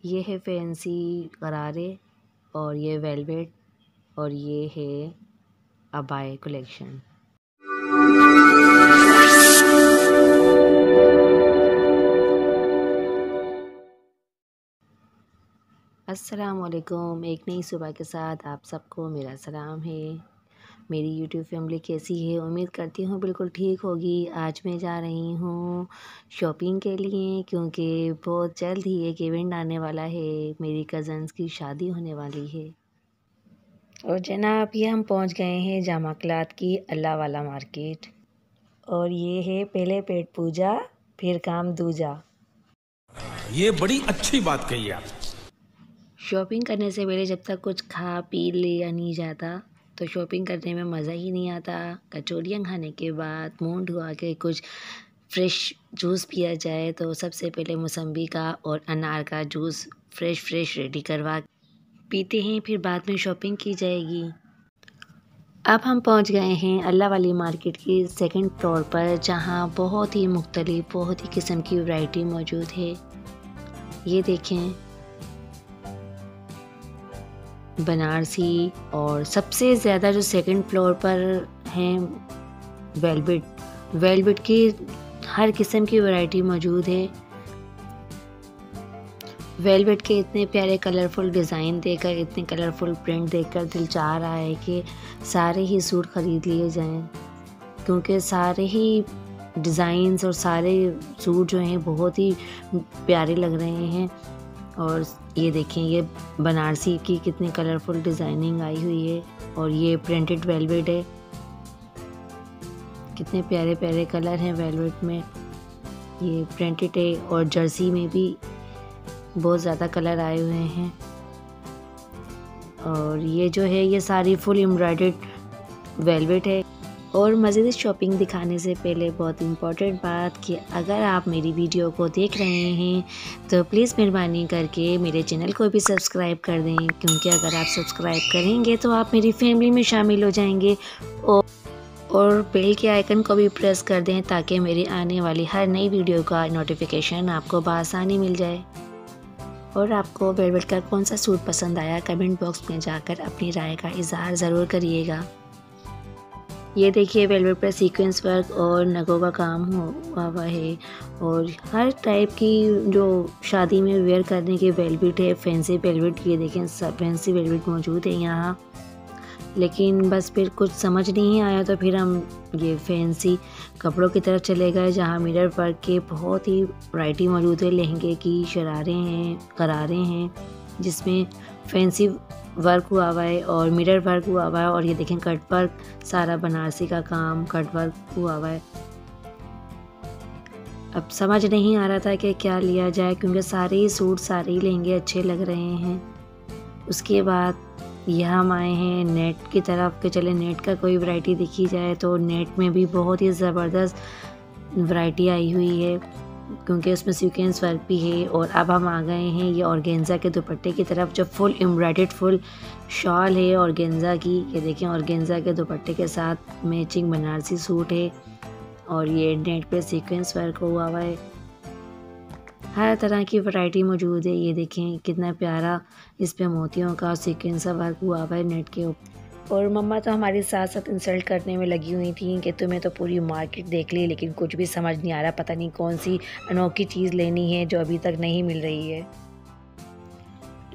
ये है फैंसी गरारे और ये वेलवेट और ये है अबाया कलेक्शन। अस्सलामुअलैकुम। एक नई सुबह के साथ आप सबको मेरा सलाम है। मेरी यूट्यूब फैमिली कैसी है? उम्मीद करती हूँ बिल्कुल ठीक होगी। आज मैं जा रही हूँ शॉपिंग के लिए, क्योंकि बहुत जल्द ही एक इवेंट आने वाला है। मेरी कज़न्स की शादी होने वाली है। और जनाब, ये हम पहुँच गए हैं जामा क्लॉथ की अल्लाह वाला मार्केट। और ये है पहले पेट पूजा फिर काम दूजा। ये बड़ी अच्छी बात कही आप। शॉपिंग करने से पहले जब तक कुछ खा पी लिया नहीं जाता तो शॉपिंग करने में मज़ा ही नहीं आता। कचौरियाँ खाने के बाद मुँह धुआ के कुछ फ्रेश जूस पिया जाए तो सबसे पहले मौसम्बी का और अनार का जूस फ्रेश रेडी करवा पीते हैं, फिर बाद में शॉपिंग की जाएगी। अब हम पहुंच गए हैं अल्लाह वाली मार्केट की सेकंड फ्लोर पर, जहां बहुत ही मुख्तलिफ बहुत ही किस्म की वैरायटी मौजूद है। ये देखें, बनारसी और सबसे ज़्यादा जो सेकंड फ्लोर पर हैं वेलवेट की हर किस्म की वैरायटी मौजूद है। वेलवेट के इतने प्यारे कलरफुल डिज़ाइन देखकर, इतने कलरफुल प्रिंट देखकर दिल चाह रहा है कि सारे ही सूट ख़रीद लिए जाएं, क्योंकि सारे ही डिज़ाइंस और सारे सूट जो हैं बहुत ही प्यारे लग रहे हैं। और ये देखें, ये बनारसी की कितनी कलरफुल डिज़ाइनिंग आई हुई है और ये प्रिंटेड वेलवेट है। कितने प्यारे प्यारे कलर हैं वेलवेट में। ये प्रिंटेड है और जर्सी में भी बहुत ज़्यादा कलर आए हुए हैं। और ये जो है ये सारी फुल एम्ब्रॉयडर्ड वेलवेट है। और मज़ीद शॉपिंग दिखाने से पहले बहुत इम्पॉर्टेंट बात कि अगर आप मेरी वीडियो को देख रहे हैं तो प्लीज़ मेहरबानी करके मेरे चैनल को भी सब्सक्राइब कर दें, क्योंकि अगर आप सब्सक्राइब करेंगे तो आप मेरी फैमिली में शामिल हो जाएंगे। और बेल के आइकन को भी प्रेस कर दें ताकि मेरी आने वाली हर नई वीडियो का नोटिफिकेशन आपको बआसानी मिल जाए। और आपको वेलवेट का कौन सा सूट पसंद आया, कमेंट बॉक्स में जाकर अपनी राय का इजहार ज़रूर करिएगा। ये देखिए, वेलवेट पर सीक्वेंस वर्क और नगों का काम हुआ है और हर टाइप की जो शादी में वेयर करने के वेलवेट है, फैंसी वेलवेट। ये देखें, सब फैंसी वेलवेट मौजूद है यहाँ। लेकिन बस फिर कुछ समझ नहीं आया तो फिर हम ये फैंसी कपड़ों की तरफ चले गए, जहाँ मिरर वर्क के बहुत ही वैरायटी मौजूद है। लहंगे की शरारे हैं, करारे हैं, जिसमें फैंसी वर्क हुआ है और मिरर वर्क हुआ है। और ये देखें, कट वर्क, सारा बनारसी का काम कट वर्क हुआ है। अब समझ नहीं आ रहा था कि क्या लिया जाए, क्योंकि सारे ही सूट सारे ही लहंगे अच्छे लग रहे हैं। उसके बाद यहाँ हम आए हैं नेट की तरफ कि चले नेट का कोई वैरायटी दिखी जाए। तो नेट में भी बहुत ही ज़बरदस्त वैरायटी आई हुई है, क्योंकि उसमें सीक्वेंस वर्क भी है। और अब हम आ गए हैं ये ऑर्गेन्जा के दुपट्टे की तरफ, जो फुल एम्ब्रॉयडर्ड फुल शॉल है ऑर्गेन्जा की। ये देखें, ऑर्गेन्जा के दुपट्टे के साथ मैचिंग बनारसी सूट है और ये नेट पे सीक्वेंस वर्क हुआ है। हर तरह की वैरायटी मौजूद है। ये देखें कितना प्यारा इस पे मोतियों का सीक्वेंस वर्क हुआ है नेट के ऊपर। और मम्मा तो हमारे साथ साथ इंसल्ट करने में लगी हुई थी कि तुम्हें तो पूरी मार्केट देख ली, लेकिन कुछ भी समझ नहीं आ रहा, पता नहीं कौन सी अनोखी चीज़ लेनी है जो अभी तक नहीं मिल रही है।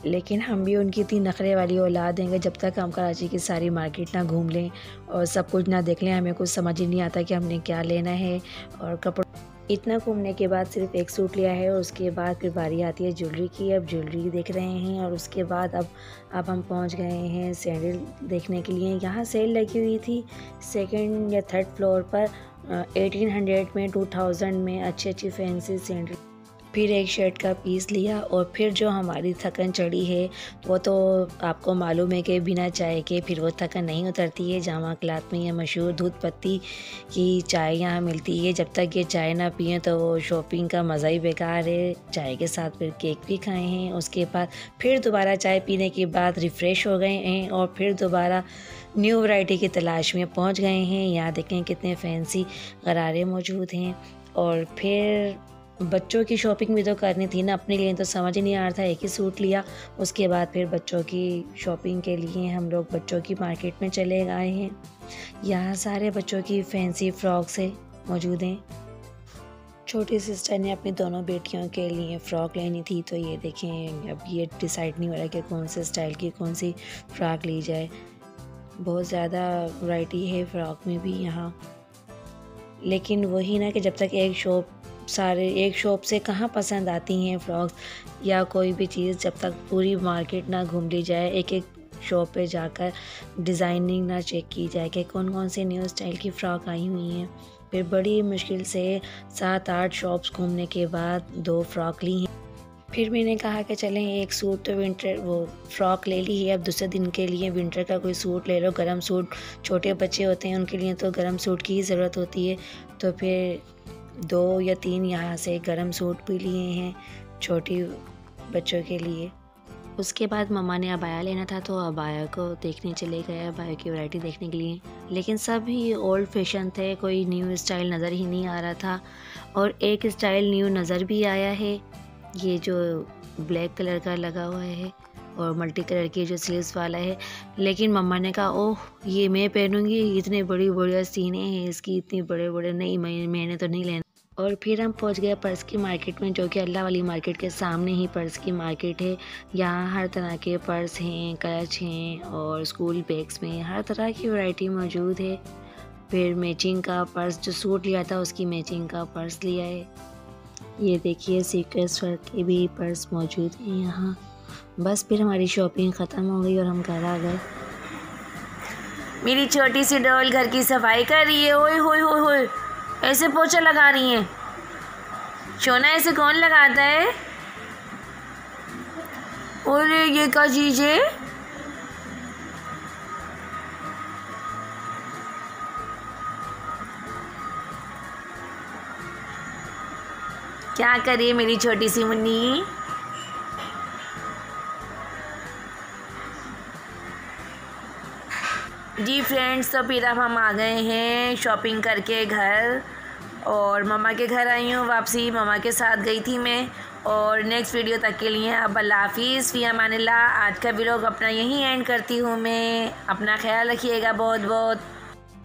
लेकिन हम भी उनकी इतनी नखरे वाली औलाद हैं कि जब तक हम कराची की सारी मार्केट ना घूम लें और सब कुछ ना देख लें, हमें कुछ समझ ही नहीं आता कि हमने क्या लेना है। और कपड़ों इतना घूमने के बाद सिर्फ एक सूट लिया है और उसके बाद फिर बारी आती है ज्वेलरी की। अब ज्वेलरी देख रहे हैं और उसके बाद अब हम पहुंच गए हैं सैंडल देखने के लिए। यहाँ सेल लगी हुई थी सेकंड या थर्ड फ्लोर पर 1800 में 2000 में अच्छी फैंसी सैंडल। फिर एक शर्ट का पीस लिया और फिर जो हमारी थकन चढ़ी है वो तो आपको मालूम है कि बिना चाय के फिर वो थकन नहीं उतरती है। जामा क्लॉथ में ये मशहूर दूध पत्ती की चाय यहाँ मिलती है। जब तक ये चाय ना पिए तो वो शॉपिंग का मज़ा ही बेकार है। चाय के साथ फिर केक भी खाए हैं, उसके बाद फिर दोबारा चाय पीने के बाद रिफ़्रेश हो गए हैं और फिर दोबारा न्यू वैरायटी की तलाश में पहुँच गए हैं। यहाँ देखें कितने फैंसी गरारे मौजूद हैं। और फिर बच्चों की शॉपिंग भी तो करनी थी ना, अपने लिए तो समझ ही नहीं आ रहा था, एक ही सूट लिया। उसके बाद फिर बच्चों की शॉपिंग के लिए हम लोग बच्चों की मार्केट में चले गए हैं। यहाँ सारे बच्चों की फैंसी फ्रॉक्स है मौजूद हैं। छोटी सिस्टर ने अपनी दोनों बेटियों के लिए फ़्रॉक लेनी थी, तो ये देखें अब ये डिसाइड नहीं हो रहा कि कौन से स्टाइल की कौन सी फ़्रॉक ली जाए। बहुत ज़्यादा वैरायटी है फ़्रॉक में भी यहाँ, लेकिन वही ना कि जब तक एक शॉप से कहाँ पसंद आती हैं फ़्रॉक्स या कोई भी चीज़, जब तक पूरी मार्केट ना घूम ली जाए, एक एक शॉप पे जाकर डिज़ाइनिंग ना चेक की जाए कि कौन कौन से न्यू स्टाइल की फ़्रॉक आई हुई हैं। फिर बड़ी मुश्किल से 7-8 शॉप्स घूमने के बाद 2 फ़्रॉक ली हैं। फिर मैंने कहा कि चलें एक सूट तो फ़्रॉक ले ली है, अब दूसरे दिन के लिए विंटर का कोई सूट ले लो, गर्म सूट। छोटे बच्चे होते हैं उनके लिए तो गर्म सूट की ही ज़रूरत होती है। तो फिर 2 या 3 यहाँ से गर्म सूट भी लिए हैं छोटी बच्चों के लिए। उसके बाद मम्मा ने अबाया लेना था, तो अबाया को देखने चले गए, अबाया की वैरायटी देखने के लिए। लेकिन सब ही ओल्ड फैशन थे, कोई न्यू स्टाइल नज़र ही नहीं आ रहा था। और एक स्टाइल न्यू नज़र भी आया है, ये जो ब्लैक कलर का लगा हुआ है और मल्टी कलर की जो स्लीव्स वाला है। लेकिन मम्मा ने कहा ओह ये मैं पहनूंगी, इतने बड़ी बड़ी सीने हैं इसकी, इतने बड़े बड़े नहीं, मैंने तो नहीं लेना। और फिर हम पहुंच गए पर्स की मार्केट में, जो कि अल्लाह वाली मार्केट के सामने ही पर्स की मार्केट है। यहाँ हर तरह के पर्स हैं, क्लच हैं और स्कूल बैग्स में हर तरह की वैरायटी मौजूद है। फिर मैचिंग का पर्स, जो सूट लिया था उसकी मैचिंग का पर्स लिया है। ये देखिए सीक्वेंस वर्क के भी पर्स मौजूद हैं यहाँ। बस फिर हमारी शॉपिंग ख़त्म हो गई और हम घर आ गए। मेरी छोटी सी डॉल घर की सफाई कर रही है। ओए होए होए होए, ऐसे पोछा लगा रही है। सोना ऐसे कौन लगाता है? और ये क्या चीज़ है? क्या करिए मेरी छोटी सी मुन्नी। जी फ्रेंड्स, तो फिर अब हम आ गए हैं शॉपिंग करके घर, और मम्मा के घर आई हूँ वापसी। मम्मा के साथ गई थी मैं। और नेक्स्ट वीडियो तक के लिए अब अल्लाह हाफिज़, फ़ी अमानिल्लाह। आज का व्लॉग अपना यहीं एंड करती हूँ मैं। अपना ख्याल रखिएगा बहुत बहुत।